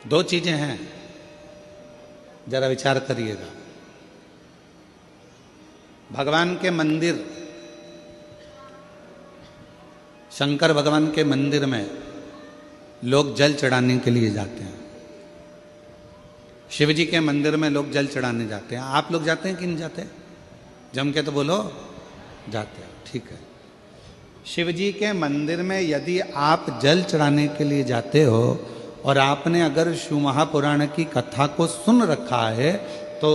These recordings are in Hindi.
दो चीजें हैं, जरा विचार करिएगा। भगवान के मंदिर, शंकर भगवान के मंदिर में लोग जल चढ़ाने के लिए जाते हैं। शिव जी के मंदिर में लोग जल चढ़ाने जाते हैं। आप लोग जाते हैं कि नहीं जाते? जम के तो बोलो, जाते हैं। ठीक है। शिव जी के मंदिर में यदि आप जल चढ़ाने के लिए जाते हो और आपने अगर शिव महापुराण की कथा को सुन रखा है, तो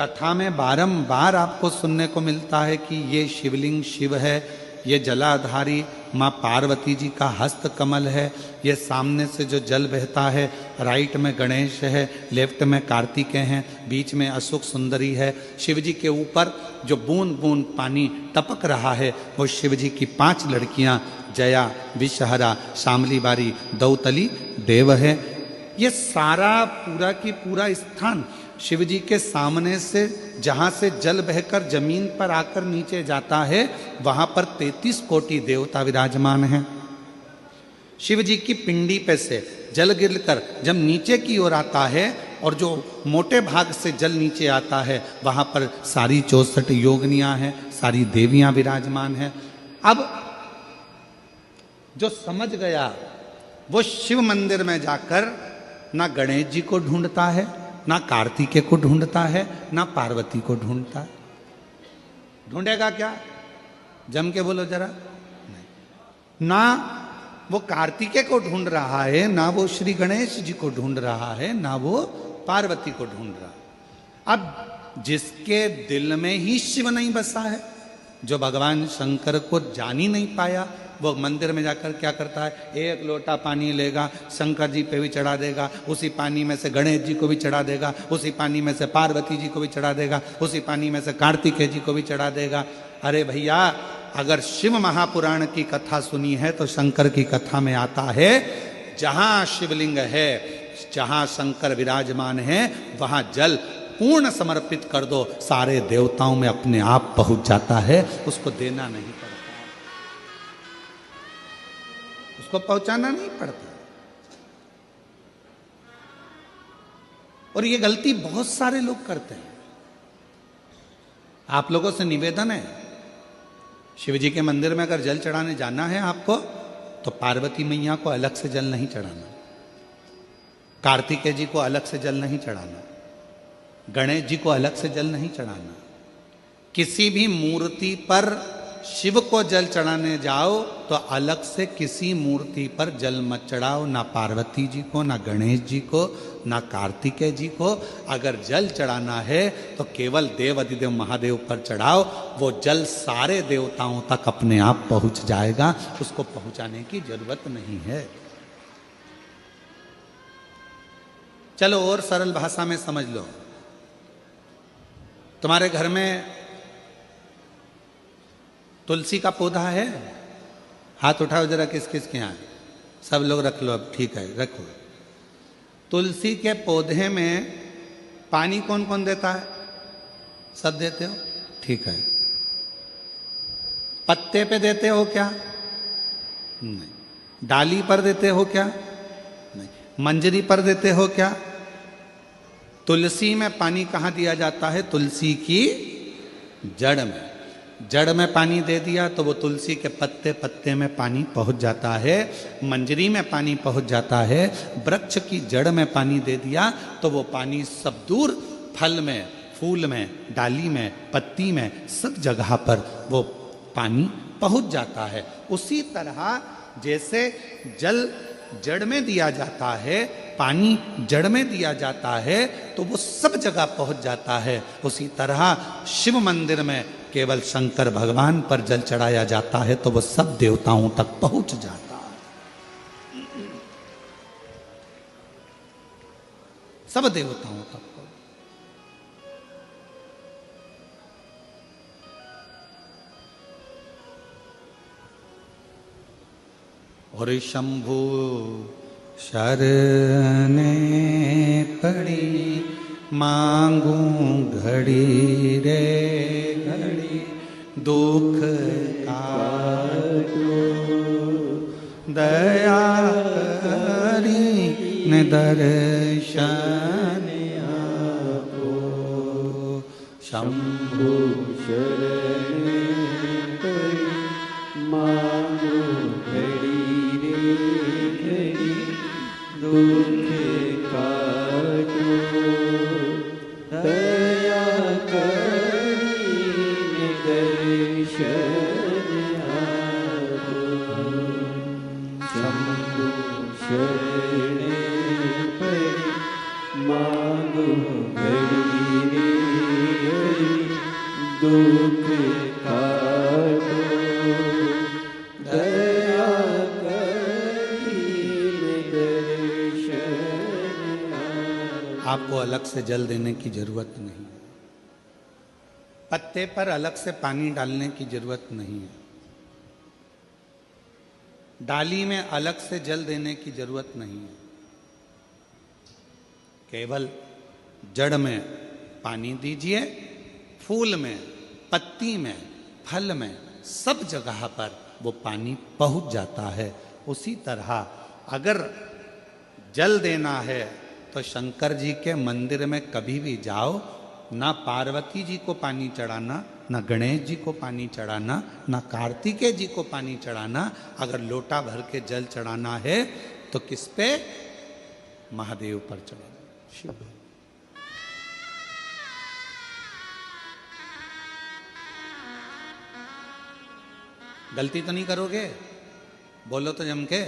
कथा में बारंबार आपको सुनने को मिलता है कि ये शिवलिंग शिव है, ये जलाधारी माँ पार्वती जी का हस्त कमल है, ये सामने से जो जल बहता है, राइट में गणेश है, लेफ्ट में कार्तिकेय हैं, बीच में अशोक सुंदरी है। शिव जी के ऊपर जो बूंद बूंद पानी टपक रहा है वो शिव जी की 5 लड़कियां जया, विषहरा, शामली बारी, दौतली देव है। ये सारा पूरा की पूरा स्थान शिव जी के सामने से, जहां से जल बहकर जमीन पर आकर नीचे जाता है, वहां पर 33 कोटि देवता विराजमान हैं। शिव जी की पिंडी पे से जल गिरकर जब नीचे की ओर आता है और जो मोटे भाग से जल नीचे आता है, वहां पर सारी 64 योगिनियां हैं, सारी देवियां विराजमान हैं। अब जो समझ गया वो शिव मंदिर में जाकर ना गणेश जी को ढूंढता है, ना कार्तिकेय को ढूंढता है, ना पार्वती को ढूंढता है। ढूंढेगा क्या? जम के बोलो जरा। नहीं, ना वो कार्तिकेय को ढूंढ रहा है, ना वो श्री गणेश जी को ढूंढ रहा है, ना वो पार्वती को ढूंढ रहा है। अब जिसके दिल में ही शिव नहीं बसा है, जो भगवान शंकर को जान ही नहीं पाया, वो मंदिर में जाकर क्या करता है? एक लोटा पानी लेगा, शंकर जी पे भी चढ़ा देगा, उसी पानी में से गणेश जी को भी चढ़ा देगा, उसी पानी में से पार्वती जी को भी चढ़ा देगा, उसी पानी में से कार्तिकेय जी को भी चढ़ा देगा। अरे भैया, अगर शिव महापुराण की कथा सुनी है तो शंकर की कथा में आता है, जहां शिवलिंग है, जहां शंकर विराजमान है, वहां जल पूर्ण समर्पित कर दो, सारे देवताओं में अपने आप पहुंच जाता है। उसको देना नहीं पड़ता, उसको पहुंचाना नहीं पड़ता। और ये गलती बहुत सारे लोग करते हैं। आप लोगों से निवेदन है, शिव जी के मंदिर में अगर जल चढ़ाने जाना है आपको, तो पार्वती मैया को अलग से जल नहीं चढ़ाना, कार्तिकेय जी को अलग से जल नहीं चढ़ाना, गणेश जी को अलग से जल नहीं चढ़ाना। किसी भी मूर्ति पर शिव को जल चढ़ाने जाओ तो अलग से किसी मूर्ति पर जल मत चढ़ाओ, ना पार्वती जी को, ना गणेश जी को, ना कार्तिकेय जी को। अगर जल चढ़ाना है तो केवल देव अधिदेव महादेव पर चढ़ाओ, वो जल सारे देवताओं तक अपने आप पहुंच जाएगा, उसको पहुंचाने की जरूरत नहीं है। चलो और सरल भाषा में समझ लो। तुम्हारे घर में तुलसी का पौधा है? हाथ उठाओ जरा, किस किस के यहाँ? सब लोग रख लो। अब ठीक है, रखो। तुलसी के पौधे में पानी कौन कौन देता है? सब देते हो? ठीक है। पत्ते पे देते हो क्या? नहीं। डाली पर देते हो क्या? नहीं। मंजरी पर देते हो क्या? तुलसी में पानी कहाँ दिया जाता है? तुलसी की जड़ में। जड़ में पानी दे दिया तो वो तुलसी के पत्ते पत्ते में पानी पहुंच जाता है, मंजरी में पानी पहुंच जाता है। वृक्ष की जड़ में पानी दे दिया तो वो पानी सब दूर फल में, फूल में, डाली में, पत्ती में, सब जगह पर वो पानी पहुंच जाता है। उसी तरह जैसे जल जड़ में दिया जाता है, पानी जड़ में दिया जाता है, तो वो सब जगह पहुंच जाता है। उसी तरह शिव मंदिर में केवल शंकर भगवान पर जल चढ़ाया जाता है तो वो सब देवताओं तक पहुंच जाता है, सब देवताओं तक। और शंभु शरणे पड़ी, मांगू घड़ी रे घड़ी, दुख काटो दया करी ने दर्शन आपो शंभु शरण पड़ी मांगो घड़ी रे घड़ी दुख काटो दया करीने दर्शन आपो शंभु शरण पड़ी मांगो घड़ी रे घड़ी दुख काटो दया करीने दर्शन आपको अलग से जल देने की जरूरत नहीं है, पत्ते पर अलग से पानी डालने की जरूरत नहीं है, डाली में अलग से जल देने की जरूरत नहीं है। केवल जड़ में पानी दीजिए, फूल में, पत्ती में, फल में, सब जगह पर वो पानी पहुंच जाता है। उसी तरह अगर जल देना है तो शंकर जी के मंदिर में कभी भी जाओ, ना पार्वती जी को पानी चढ़ाना, ना गणेश जी को पानी चढ़ाना, ना कार्तिकेय जी को पानी चढ़ाना। अगर लोटा भर के जल चढ़ाना है तो किस पे? महादेव पर चढ़ाना, शिव। गलती तो नहीं करोगे? बोलो तो जम के।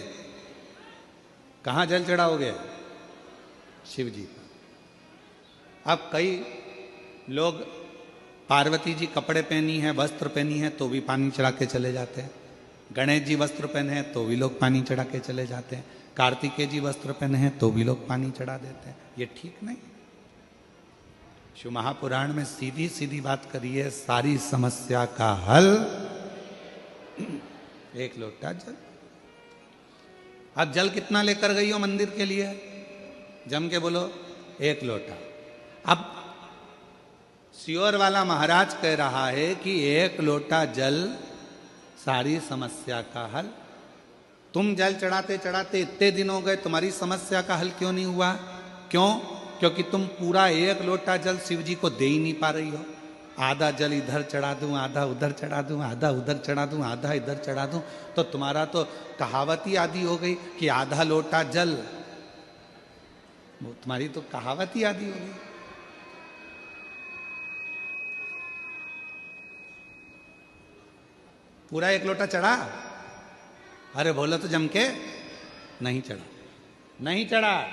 कहाँ जल चढ़ाओगे? शिव जी पर। अब कई लोग पार्वती जी कपड़े पहनी है, वस्त्र पहनी है, तो भी पानी चढ़ा के चले जाते हैं। गणेश जी वस्त्र पहने हैं तो भी लोग पानी चढ़ा के चले जाते हैं। कार्तिकेय जी वस्त्र पहने हैं तो भी लोग पानी चढ़ा देते हैं। ये ठीक नहीं। शिव महापुराण में सीधी सीधी बात करी है, सारी समस्या का हल एक लोटा जल। अब जल कितना लेकर गई हो मंदिर के लिए? जम के बोलो, एक लोटा। अब सियोर वाला महाराज कह रहा है कि एक लोटा जल सारी समस्या का हल। तुम जल चढ़ाते चढ़ाते इतने दिन हो गए, तुम्हारी समस्या का हल क्यों नहीं हुआ? क्यों? क्योंकि तुम पूरा एक लोटा जल शिव जी को दे ही नहीं पा रही हो। आधा जल इधर चढ़ा दूं, आधा उधर चढ़ा दूं, आधा उधर चढ़ा दूं, आधा इधर चढ़ा दूं, तो तुम्हारा तो कहावत ही आदि हो गई कि आधा लोटा जल। वो तुम्हारी तो कहावत ही आदि हो गई। पूरा एक लोटा चढ़ा? अरे बोलो तो जम के, नहीं चढ़ा, नहीं चढ़ा।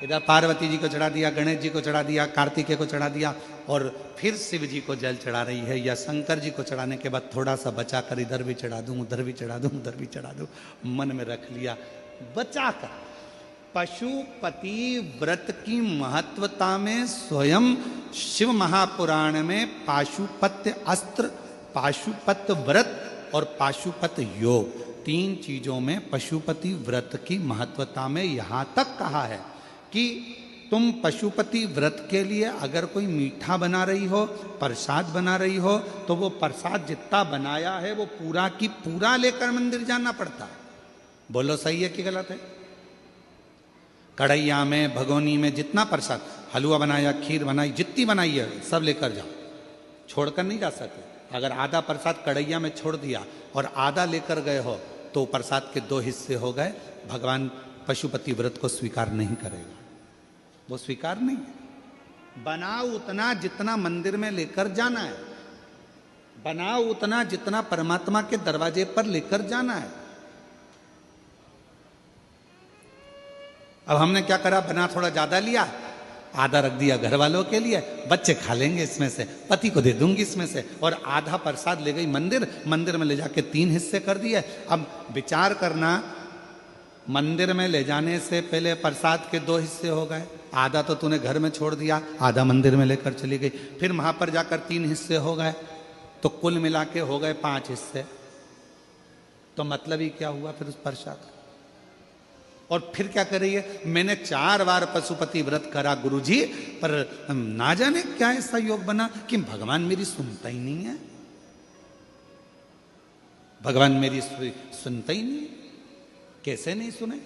इधर पार्वती जी को चढ़ा दिया, गणेश जी को चढ़ा दिया, कार्तिकेय को चढ़ा दिया, और फिर शिव जी को जल चढ़ा रही है। या शंकर जी को चढ़ाने के बाद थोड़ा सा बचा कर इधर भी चढ़ा दूं, उधर भी चढ़ा दूं, उधर भी चढ़ा दूं, मन में रख लिया बचा कर। पशुपति व्रत की महत्वता में स्वयं शिव महापुराण में पाशुपत्य अस्त्र, पाशुपत व्रत और पाशुपत योग, तीन चीजों में पशुपति व्रत की महत्वता में यहां तक कहा है कि तुम पशुपति व्रत के लिए अगर कोई मीठा बना रही हो, प्रसाद बना रही हो, तो वो प्रसाद जितना बनाया है वो पूरा की पूरा लेकर मंदिर जाना पड़ता है। बोलो सही है कि गलत है? कढ़ैया में, भगोनी में जितना प्रसाद, हलवा बनाया, खीर बनाई, जितनी बनाई है सब लेकर जाओ, छोड़कर नहीं जा सकते। अगर आधा प्रसाद कढ़ैया में छोड़ दिया और आधा लेकर गए हो तो प्रसाद के दो हिस्से हो गए। भगवान पशुपति व्रत को स्वीकार नहीं करेगा, वो स्वीकार नहीं है। बनाओ उतना जितना मंदिर में लेकर जाना है, बनाओ उतना जितना परमात्मा के दरवाजे पर लेकर जाना है। अब हमने क्या करा, बना थोड़ा ज्यादा लिया, आधा रख दिया घर वालों के लिए, बच्चे खा लेंगे इसमें से, पति को दे दूंगी इसमें से, और आधा प्रसाद ले गई मंदिर, मंदिर में ले जाके 3 हिस्से कर दिए। अब विचार करना, मंदिर में ले जाने से पहले प्रसाद के 2 हिस्से हो गए, आधा तो तूने घर में छोड़ दिया, आधा मंदिर में लेकर चली गई, फिर वहां पर जाकर 3 हिस्से हो गए, तो कुल मिला के हो गए 5 हिस्से। तो मतलब ही क्या हुआ फिर उस प्रसाद? और फिर क्या कर रही है? मैंने 4 बार पशुपति व्रत करा गुरुजी, पर ना जाने क्या ऐसा योग बना कि भगवान मेरी सुनता ही नहीं है, भगवान मेरी सुनता ही नहीं है। कैसे नहीं सुने?